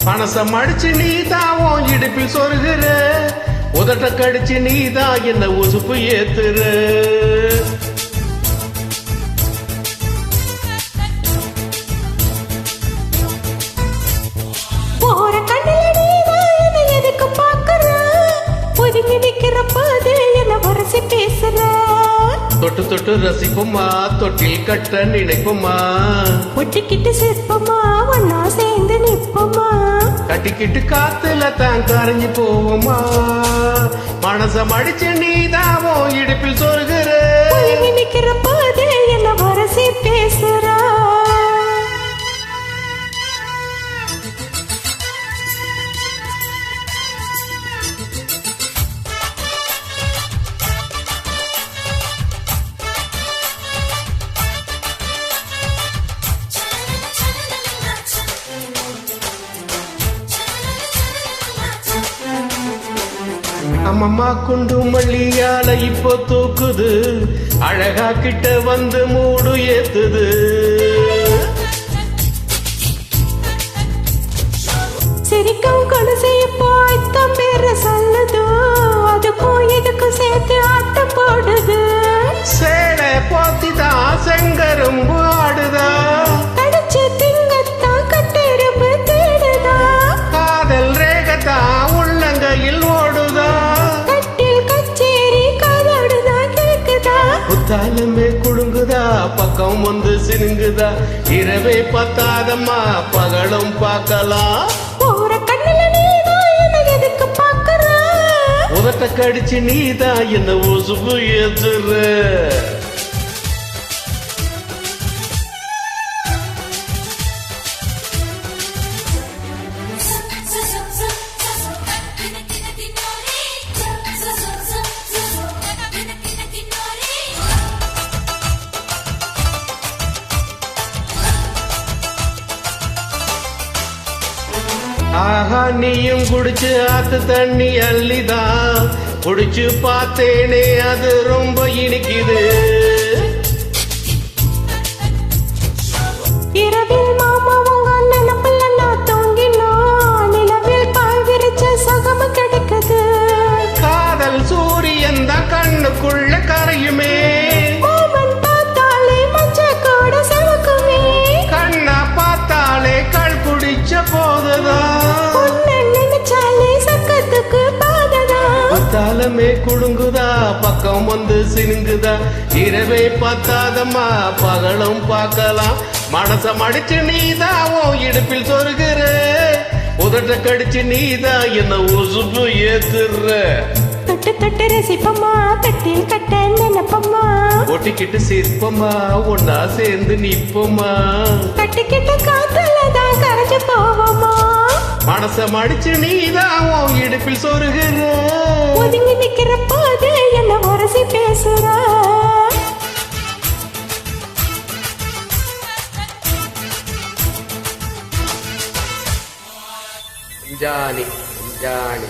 மனசம் அடிச்சு நீதான் இடுப்பில் சொருகிற, உதட்ட கடிச்சு நீதான் என்ன உசுப்பு ஏத்துற. போற கண்ணில நீதான் என்ன எதுக்கு பாக்குற, ஒதுங்கி நிக்கிற போது என்ன வரசி பேசுற. தொட்டு தொட்டு ரசிப்போமா, தொட்டில் கட்ட நினைப்போமா, ஒட்டிக்கிட்டு சிற்பமா ஒன்னா சேர்ந்து நிற்போமா, கட்டிக்கிட்டு காத்துல தான் கரைஞ்சு போவோமா. மனசம் அடிச்சு நீதாவோ இடுப்பில் சொருகிற, ஒதுங்கி நிக்கிற போது என்ன வரசி பேசுற. அம்மம்மா குண்டு மல்லியால இப்போ தூக்குது, அழகா கிட்ட வந்து மூடு ஏத்துது. சிரிக்கும் கொலுசைய போய்த்தான் பேர சொல்லுது, அதுக்கும் இதுக்கும் சேர்த்து ஆட்டம் போடுது. சேலை போத்திதான் செங்கரும்பு ஆடுதா, கடிச்சு திங்கத்தான் கட்டெரும்பு தேடுதா, காதல் ரேகத்தா உள்ளங்கையில் ஓடுதா. கட்டில் கச்சேரி காதோடுதான் கேக்குதா, புத்தாலுமே குடுங்குதா, பக்கம் வந்து சினுங்குதா. இரவே பத்தாதம்மா பகலும் பார்க்கலாம். போற கண்ணுல நீதான் என்ன எதுக்கு பாக்குற, உதட்ட கடிச்சு நீதான் என்ன உசுப்பு ஏத்துற. ஆஹா நீயும் குடிச்சு ஆத்து தண்ணி அள்ளிதான், குடிச்சு பார்த்தேனே அது ரொம்ப இனிக்குது. இரவில் மாமா உங்க நினப்புல நான் தூங்கினா, நிலவில் பாய் விரிச்ச சுகம் கிடைக்குது. காதல் சூரியன் தான் கண்ணுக்குள்ள கரையுமே, மாமன் பார்த்தாலே மஞ்ச கூட செவக்குமே, கண்ணா பார்த்தாலே கள் குடிச்ச போதுதான். நினைச்சாலே சக்கத்துக்கு பாததா, புத்தாலமே குடுங்குதா, பக்கம் வந்து சினுங்குதா. இரவே பத்தாதம்மா பகலும் பார்க்கலாம். மனசம் அடிச்சு நீதாவோ இடுப்பில் சொருகிற, உதட்ட கடிச்சு நீதான் என்ன உசுப்பு ஏத்துற. தொட்டு தொட்டு ரசிப்பமா, கட்டில் கட்ட நினைப்பமா, ஒட்டிக்கிட்டு சிற்பமா ஒன்னா சேர்ந்து நிப்போமா, கட்டிக்கிட்ட காத்துலதான் கரைஞ்சு போவோமா. மனசம் அடிச்சு நீதாவோ இடுப்பில் சொருகிற, ஒதுங்கி நிக்கிற போது என்ன வரசி பேசுற. Johnny Johnny